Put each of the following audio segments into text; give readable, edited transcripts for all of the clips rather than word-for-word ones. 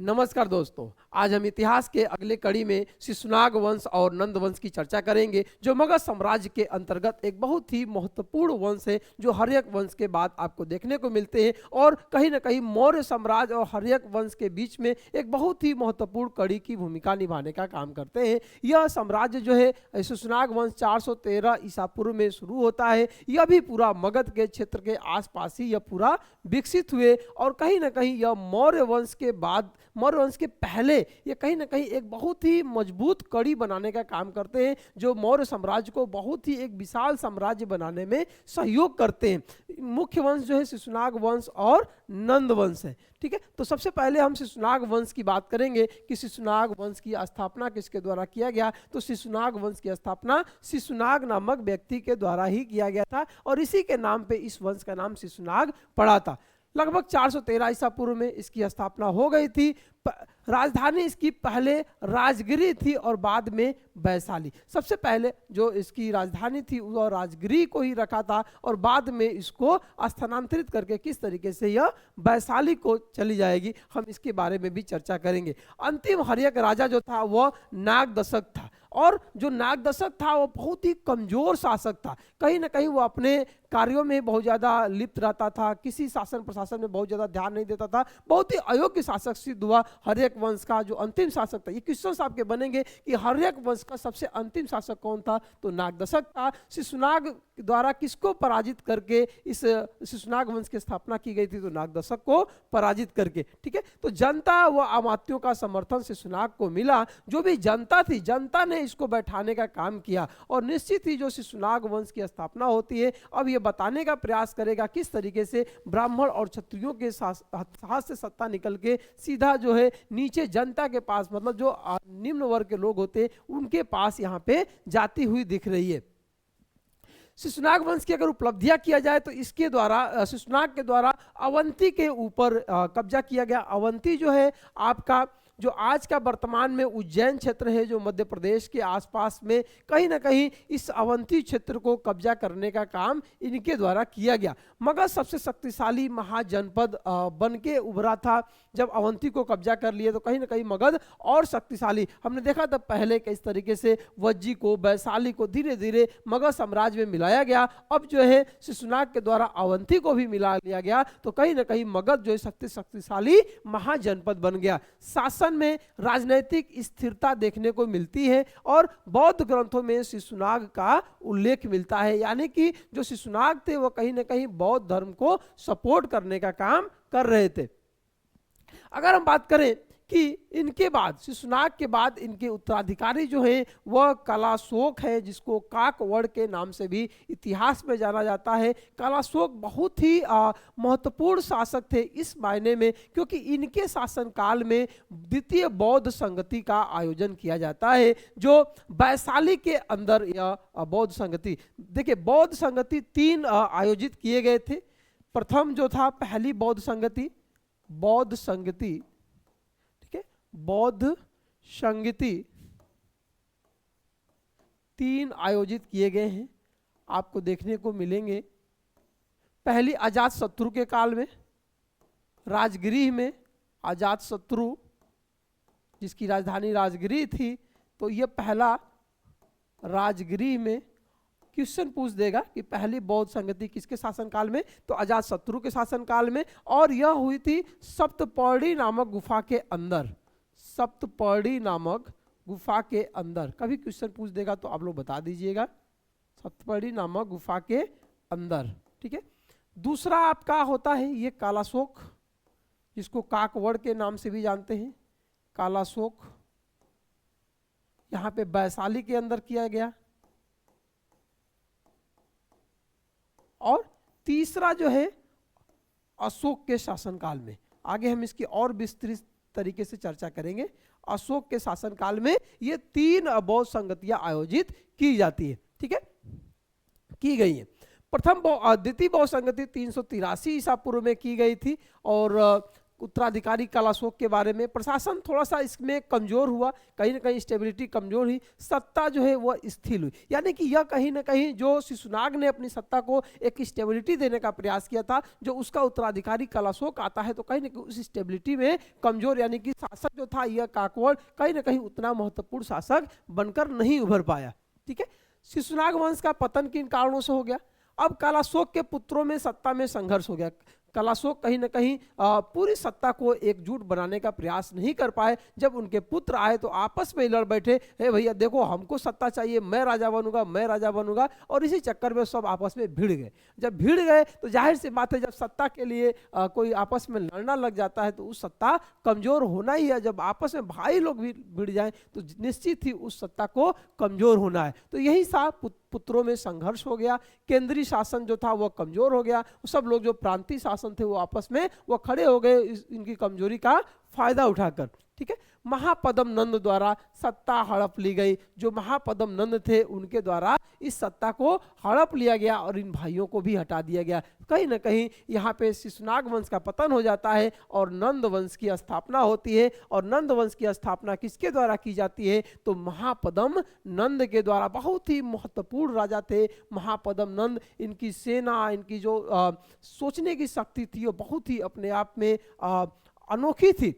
नमस्कार दोस्तों, आज हम इतिहास के अगले कड़ी में शिशुनाग वंश और नंद वंश की चर्चा करेंगे, जो मगध साम्राज्य के अंतर्गत एक बहुत ही महत्वपूर्ण वंश है, जो हर्यक वंश के बाद आपको देखने को मिलते हैं और कहीं ना कहीं मौर्य साम्राज्य और हर्यक वंश के बीच में एक बहुत ही महत्वपूर्ण कड़ी की भूमिका निभाने का काम करते हैं। यह साम्राज्य जो है शिशुनाग वंश 413 ईसा पूर्व में शुरू होता है। यह भी पूरा मगध के क्षेत्र के आसपास ही यह पूरा विकसित हुए और कहीं ना कहीं यह मौर्य वंश के बाद, मौर्य वंश के पहले ये कहीं ना कहीं एक बहुत ही मजबूत कड़ी बनाने का काम करते हैं, जो मौर्य साम्राज्य को बहुत ही एक विशाल साम्राज्य बनाने में सहयोग करते हैं। मुख्य वंश जो है शिशुनाग वंश और नंद वंश है। ठीक है, तो सबसे पहले हम शिशुनाग वंश की बात करेंगे कि शिशुनाग वंश की स्थापना किसके द्वारा किया गया। तो शिशुनाग वंश की स्थापना शिशुनाग नामक व्यक्ति के द्वारा ही किया गया था और इसी के नाम पे इस वंश का नाम शिशुनाग पड़ा था। लगभग 413 ईसा पूर्व में इसकी स्थापना हो गई थी। राजधानी इसकी पहले राजगिरी थी और बाद में वैशाली। सबसे पहले जो इसकी राजधानी थी वह राजगिरी को ही रखा था और बाद में इसको स्थानांतरित करके किस तरीके से यह वैशाली को चली जाएगी, हम इसके बारे में भी चर्चा करेंगे। अंतिम हर्यक राजा जो था वह नागदशक था और जो नागदशक था वो बहुत ही कमजोर शासक था। कहीं ना कहीं वो अपने कार्यों में बहुत ज़्यादा लिप्त रहता था, किसी शासन प्रशासन में बहुत ज़्यादा ध्यान नहीं देता था, बहुत ही अयोग्य शासक सिद्ध हुआ। हर्यक वंश का जो अंतिम शासक था, ये क्वेश्चन आपके बनेंगे कि हर्यक वंश का सबसे अंतिम शासक कौन था, तो नागदशक था। शिशुनाग द्वारा किसको पराजित करके इस शिशुनाग वंश की स्थापना की गई थी, तो नागदशक को पराजित करके। ठीक है, तो जनता व अमात्यों का समर्थन शिशुनाग को मिला। जो भी जनता थी, जनता ने इसको बैठाने का काम किया और निश्चित ही जो शिशुनाग वंश की स्थापना होती है, अब ये बताने का प्रयास करेगा किस तरीके से ब्राह्मण और क्षत्रियों के हाथ से सत्ता निकल के सीधा जो है नीचे जनता के पास, मतलब जो निम्न वर्ग के लोग होते हैं उनके पास यहाँ पे जाती हुई दिख रही है। शिशुनाग वंश की अगर उपलब्धियां किया जाए तो इसके द्वारा, शिशुनाग के द्वारा अवंती के ऊपर कब्जा किया गया। अवंती जो है आपका, जो आज का वर्तमान में उज्जैन क्षेत्र है, जो मध्य प्रदेश के आसपास में, कहीं ना कहीं इस अवंती क्षेत्र को कब्जा करने का काम इनके द्वारा किया गया। मगध सबसे शक्तिशाली महाजनपद बन के उभरा था। जब अवंती को कब्जा कर लिए तो कहीं ना कहीं मगध और शक्तिशाली, हमने देखा था पहले किस तरीके से वज्जी को, वैशाली को धीरे धीरे मगध साम्राज्य में मिलाया गया। अब जो है शिशुनाग के द्वारा अवंती को भी मिला लिया गया, तो कहीं ना कहीं मगध जो है शक्तिशाली महाजनपद बन गया। शासन में राजनैतिक स्थिरता देखने को मिलती है और बौद्ध ग्रंथों में शिशुनाग का उल्लेख मिलता है, यानी कि जो शिशुनाग थे वो कहीं ना कहीं बौद्ध धर्म को सपोर्ट करने का काम कर रहे थे। अगर हम बात करें कि इनके बाद, शिशुनाग के बाद इनके उत्तराधिकारी जो हैं वह कलाशोक है, जिसको काकवड़ के नाम से भी इतिहास में जाना जाता है। कलाशोक बहुत ही महत्वपूर्ण शासक थे इस मायने में, क्योंकि इनके शासनकाल में द्वितीय बौद्ध संगति का आयोजन किया जाता है, जो वैशाली के अंदर यह बौद्ध संगति, देखिए बौद्ध संगति 3 आयोजित किए गए थे। प्रथम जो था पहली बौद्ध संगति, बौद्ध संगति, बौद्ध संगति 3 आयोजित किए गए हैं, आपको देखने को मिलेंगे। पहली अजातशत्रु के काल में राजगिरी में, अजातशत्रु जिसकी राजधानी राजगिरी थी, तो यह पहला राजगिरी में। क्वेश्चन पूछ देगा कि पहली बौद्ध संगति किसके शासनकाल में, तो अजातशत्रु के शासनकाल में, और यह हुई थी सप्तपर्णी नामक गुफा के अंदर। सप्तपर्णी नामक गुफा के अंदर, कभी क्वेश्चन पूछ देगा तो आप लोग बता दीजिएगा, सप्तपर्णी नामक गुफा के अंदर। ठीक है, दूसरा आपका होता है ये कालाशोक, जिसको काकवड़ के नाम से भी जानते हैं। कालाशोक यहाँ पे वैशाली के अंदर किया गया। और तीसरा जो है अशोक के शासनकाल में, आगे हम इसकी और विस्तृत तरीके से चर्चा करेंगे। अशोक के शासनकाल में ये 3 बौद्ध संगतियां आयोजित की जाती है। ठीक है, की गई है। प्रथम द्वितीय बौद्ध संगति 383 ईसा पूर्व में की गई थी और उत्तराधिकारी कालाशोक के बारे में। प्रशासन थोड़ा सा इसमें कमजोर हुआ, कहीं ना कहीं स्टेबिलिटी कमजोर हुई, सत्ता जो है वह स्थिर हुई। यानी कि यह कहीं ना कहीं जो शिशुनाग ने अपनी सत्ता को एक स्टेबिलिटी देने का प्रयास किया था, जो उसका उत्तराधिकारी कालाशोक आता है तो कहीं ना कहीं उस स्टेबिलिटी में कमजोर, यानी कि शासक जो था यह काकवड़ कहीं ना कहीं उतना महत्वपूर्ण शासक बनकर नहीं उभर पाया। ठीक है, शिशुनाग वंश का पतन किन कारणों से हो गया? अब कालाशोक के पुत्रों में सत्ता में संघर्ष हो गया। कालाशोक कहीं ना कहीं पूरी सत्ता को एकजुट बनाने का प्रयास नहीं कर पाए। जब उनके पुत्र आए तो आपस में लड़ बैठे, हे भैया देखो हमको सत्ता चाहिए, मैं राजा बनूंगा, मैं राजा बनूंगा, और इसी चक्कर में सब आपस में भिड़ गए। जब भिड़ गए तो जाहिर सी बात है, जब सत्ता के लिए कोई आपस में लड़ना लग जाता है तो उस सत्ता कमजोर होना ही है। जब आपस में भाई लोग भी भिड़ जाए तो निश्चित ही उस सत्ता को कमजोर होना है। तो यही सा पुत्रों में संघर्ष हो गया, केंद्रीय शासन जो था वह कमजोर हो गया, सब लोग जो प्रांतीय शासन थे वो आपस में वो खड़े हो गए इनकी कमजोरी का फायदा उठाकर। ठीक है, महापदम नंद द्वारा सत्ता हड़प ली गई। जो महापदम नंद थे उनके द्वारा इस सत्ता को हड़प लिया गया और इन भाइयों को भी हटा दिया गया। कहीं ना कहीं यहाँ पे शिशुनाग वंश का पतन हो जाता है और नंद वंश की स्थापना होती है। और नंद वंश की स्थापना किसके द्वारा की जाती है? तो महापदम नंद के द्वारा। बहुत ही महत्वपूर्ण राजा थे महापदम नंद। इनकी सेना, इनकी जो सोचने की शक्ति थी वो बहुत ही अपने आप में अनोखी थी।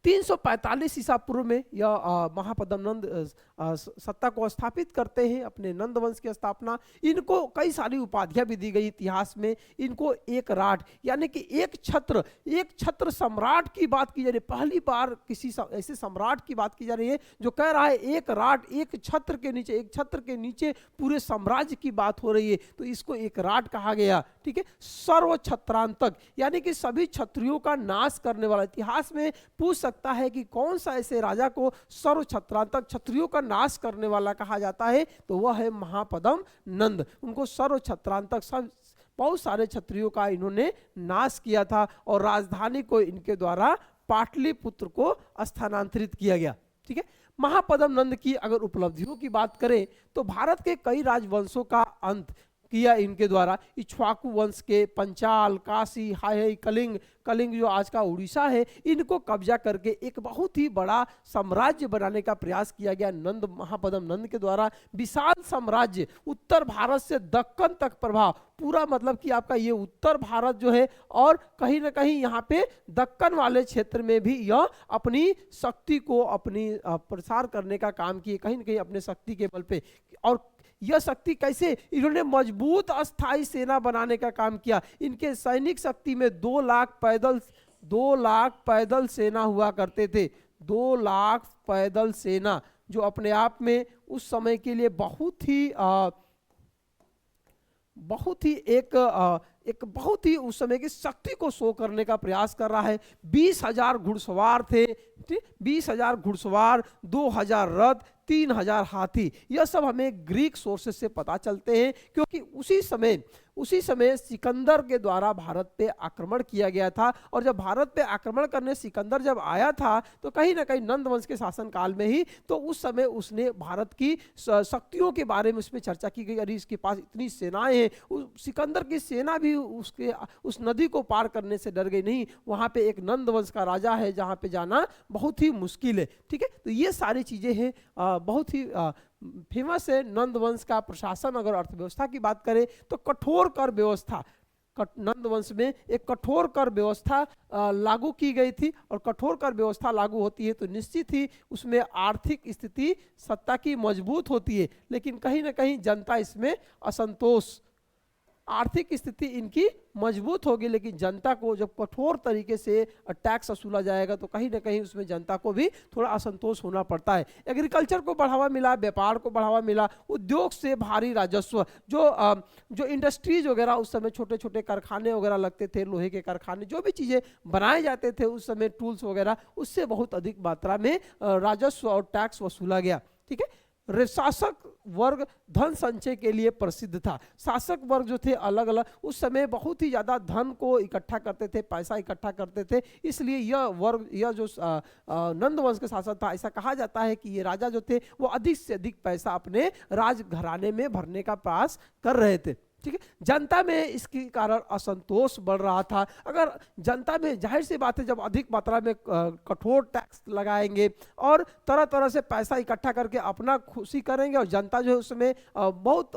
345 ईसा पूर्व में यह महापदम नंद सत्ता को स्थापित करते हैं, अपने नंद वंश की स्थापना। इनको कई सारी उपाधियां भी दी गई इतिहास में। इनको एक राट यानी कि एक छत्र सम्राट की बात की जा रही है। पहली बार किसी ऐसे सम्राट की बात की जा रही है जो कह रहा है एक राट, एक छत्र के नीचे पूरे साम्राज्य की बात हो रही है, तो इसको एक राट कहा गया। ठीक है, सर्व छत्रांतक यानी कि सभी क्षत्रियों का नाश करने वाला। इतिहास में पूछ सकता है कि कौन सा ऐसे राजा को सर्व छत्रांतक, क्षत्रियों का नाश करने वाला कहा जाता है, तो वह है महापदम नंद। उनको सर्व छत्रांतक, सब बहुत सारे क्षत्रियों का इन्होंने नाश किया था और राजधानी को इनके द्वारा पाटलिपुत्र को स्थानांतरित किया गया। ठीक है, महापदम नंद की अगर उपलब्धियों की बात करें तो भारत के कई राजवंशों का अंत किया इनके द्वारा। इक्ष्वाकु वंश के पंचाल, काशी, हाय, कलिंग जो आज का उड़ीसा है, इनको कब्जा करके एक बहुत ही बड़ा साम्राज्य बनाने का प्रयास किया गया नंद, महापदम नंद के द्वारा। विशाल साम्राज्य, उत्तर भारत से दक्कन तक प्रभाव, पूरा मतलब कि आपका ये उत्तर भारत जो है और कहीं ना कहीं यहाँ पे दक्कन वाले क्षेत्र में भी यह अपनी शक्ति को अपनी प्रसार करने का काम किए, कहीं ना कहीं अपने शक्ति के बल पे। और यह शक्ति कैसे? इन्होंने मजबूत अस्थाई सेना बनाने का काम किया। इनके सैनिक शक्ति में 2 लाख पैदल सेना हुआ करते थे। 2 लाख पैदल सेना, जो अपने आप में उस समय के लिए बहुत ही उस समय की शक्ति को शो करने का प्रयास कर रहा है। 20,000 घुड़सवार थे, 20,000 घुड़सवार, 2,000 रथ, 3,000 हाथी। यह सब हमें ग्रीक सोर्सेस से पता चलते हैं, क्योंकि उसी समय सिकंदर के द्वारा भारत पे आक्रमण किया गया था। और जब भारत पे आक्रमण करने सिकंदर जब आया था तो कहीं ना कहीं नंद वंश के शासन काल में ही, तो उस समय उसने भारत की शक्तियों के बारे में उसमें चर्चा की गई। अरे इसके पास इतनी सेनाएं हैं। सिकंदर की सेना भी उस नदी को पार करने से डर गई नहीं। वहां पे एक नंद वंश का राजा है जहां पे जाना बहुत ही मुश्किल है। ठीक है, तो ये सारी चीजें हैं। बहुत ही फेमस है नंद वंश का प्रशासन। अगर अर्थव्यवस्था की बात करें तो कठोर कर व्यवस्था, नंद वंश में एक कठोर कर व्यवस्था लागू की गई थी। और कठोर कर व्यवस्था लागू होती है तो निश्चित ही उसमें आर्थिक स्थिति सत्ता की मजबूत होती है, लेकिन कहीं ना कहीं जनता इसमें असंतोष, आर्थिक स्थिति इनकी मजबूत होगी लेकिन जनता को जब कठोर तरीके से टैक्स वसूला जाएगा तो कहीं ना कहीं उसमें जनता को भी थोड़ा असंतोष होना पड़ता है। एग्रीकल्चर को बढ़ावा मिला, व्यापार को बढ़ावा मिला, उद्योग से भारी राजस्व, जो इंडस्ट्रीज वगैरह उस समय छोटे छोटे कारखाने वगैरह लगते थे, लोहे के कारखाने, जो भी चीज़ें बनाए जाते थे उस समय, टूल्स वगैरह, उससे बहुत अधिक मात्रा में राजस्व और टैक्स वसूला गया। ठीक है, शासक वर्ग धन संचय के लिए प्रसिद्ध था। शासक वर्ग जो थे अलग अलग उस समय बहुत ही ज्यादा धन को इकट्ठा करते थे, पैसा इकट्ठा करते थे। इसलिए यह जो नंद वंश के शासक था, ऐसा कहा जाता है कि ये राजा जो थे वो अधिक से अधिक पैसा अपने राज घराने में भरने का प्रयास कर रहे थे। ठीक है, जनता में इसके कारण असंतोष बढ़ रहा था। अगर जनता में, जाहिर सी बात है, जब अधिक मात्रा में कठोर टैक्स लगाएंगे और तरह तरह से पैसा इकट्ठा करके अपना खुशी करेंगे और जनता जो है उसमें बहुत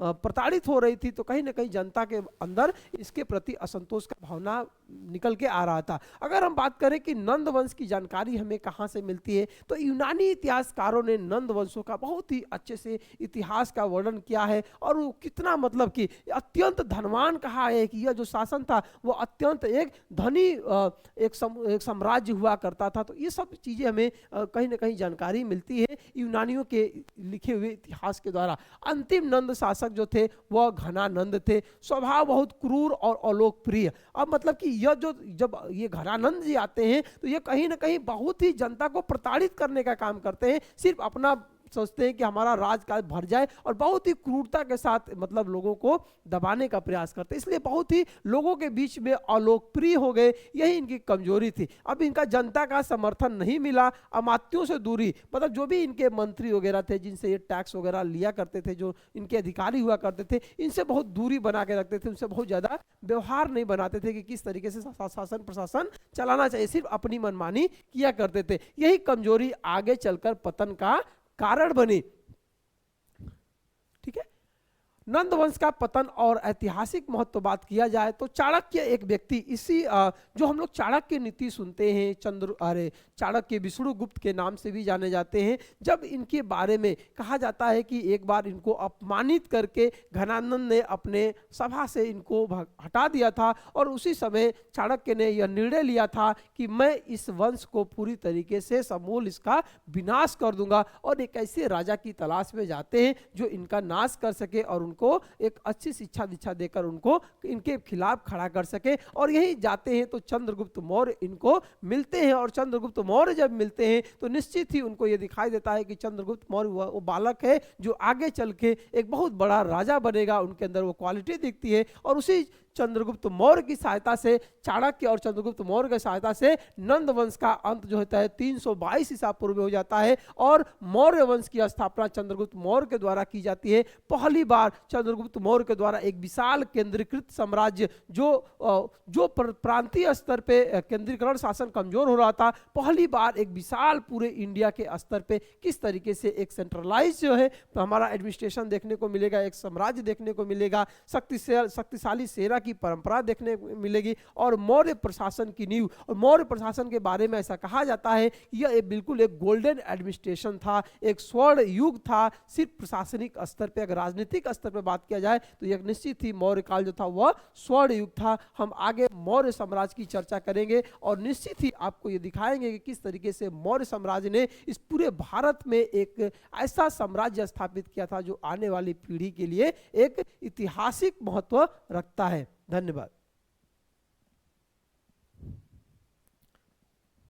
प्रताड़ित हो रही थी, तो कहीं ना कहीं जनता के अंदर इसके प्रति असंतोष का भावना निकल के आ रहा था। अगर हम बात करें कि नंद वंश की जानकारी हमें कहाँ से मिलती है, तो यूनानी इतिहासकारों ने नंद वंशों का बहुत ही अच्छे से इतिहास का वर्णन किया है और वो कितना मतलब कि अत्यंत धनवान कहा है कि यह जो शासन था वो अत्यंत एक धनी एक साम्राज्य हुआ करता था। तो ये सब चीजें हमें कहीं ना कहीं जानकारी मिलती है यूनानियों के लिखे हुए इतिहास के द्वारा। अंतिम नंद शासक जो थे वह घनानंद थे, स्वभाव बहुत क्रूर और अलोकप्रिय। अब मतलब कि यह जो जब ये घनानंद जी आते हैं तो ये कहीं ना कहीं बहुत ही जनता को प्रताड़ित करने का काम करते हैं, सिर्फ अपना सोचते हैं कि हमारा राजकाज भर जाए और बहुत ही क्रूरता के साथ मतलब लोगों को दबाने का प्रयास करते हैं, इसलिए बहुत ही लोगों के बीच में अलोकप्रिय हो गए। यही इनकी कमजोरी थी। अब इनका जनता का समर्थन नहीं मिला, अमात्यों से दूरी, मतलब जो भी इनके मंत्री वगैरह थे जिनसे ये टैक्स वगैरह लिया करते थे, जो इनके अधिकारी हुआ करते थे, इनसे बहुत दूरी बना के रखते थे, उनसे बहुत ज्यादा व्यवहार नहीं बनाते थे कि किस तरीके से शासन प्रशासन चलाना चाहिए, सिर्फ अपनी मनमानी किया करते थे। यही कमजोरी आगे चलकर पतन का कारण बनी। ठीक है, नंद वंश का पतन और ऐतिहासिक महत्व बात किया जाए तो चाणक्य एक व्यक्ति, इसी जो हम लोग चाणक्य नीति सुनते हैं, चाणक्य विष्णुगुप्त के नाम से भी जाने जाते हैं, जब इनके बारे में कहा जाता है कि एक बार इनको अपमानित करके घनानंद ने अपने सभा से इनको हटा दिया था और उसी समय चाणक्य ने यह निर्णय लिया था कि मैं इस वंश को पूरी तरीके से समूल इसका विनाश कर दूंगा, और एक ऐसे राजा की तलाश में जाते हैं जो इनका नाश कर सके और उनको एक अच्छी शिक्षा दीक्षा देकर उनको इनके खिलाफ खड़ा कर सके। और यही जाते हैं तो चंद्रगुप्त मौर्य इनको मिलते हैं, और चंद्रगुप्त मौर्य जब मिलते हैं तो निश्चित ही उनको ये दिखाई देता है कि चंद्रगुप्त मौर्य वो बालक है जो आगे चल के एक बहुत बड़ा राजा बनेगा, उनके अंदर वो क्वालिटी दिखती है। और उसी चंद्रगुप्त मौर्य की सहायता से, चाणक्य और चंद्रगुप्त मौर्य की सहायता से नंद वंश का अंत जो होता है 322 ईसा पूर्व में हो जाता है और मौर्य वंश की स्थापना चंद्रगुप्त मौर्य के द्वारा की जाती है। पहली बार चंद्रगुप्त मौर्य के द्वारा एक विशाल केंद्रीकृत साम्राज्य जो प्रांतीय स्तर पे केंद्रीकरण शासन कमजोर हो रहा था, पहली बार एक विशाल पूरे इंडिया के स्तर पे किस तरीके से एक सेंट्रलाइज जो है तो हमारा एडमिनिस्ट्रेशन देखने को मिलेगा, एक साम्राज्य देखने को मिलेगा, शक्तिशाली सेना की परंपरा देखने को मिलेगी और मौर्य प्रशासन की नींव। और मौर्य प्रशासन के बारे में ऐसा कहा जाता है कि यह बिल्कुल एक गोल्डन एडमिनिस्ट्रेशन था, एक स्वर्ण युग था। सिर्फ प्रशासनिक स्तर पे, अगर राजनीतिक स्तर पे बात किया जाए तो यह निश्चित ही मौर्य काल जो था वह स्वर्ण युग था। हम आगे मौर्य साम्राज्य की चर्चा करेंगे और निश्चित ही आपको यह दिखाएंगे कि किस तरीके से मौर्य साम्राज्य ने इस पूरे भारत में एक ऐसा साम्राज्य स्थापित किया था जो आने वाली पीढ़ी के लिए एक ऐतिहासिक महत्व रखता है। धन्यवाद।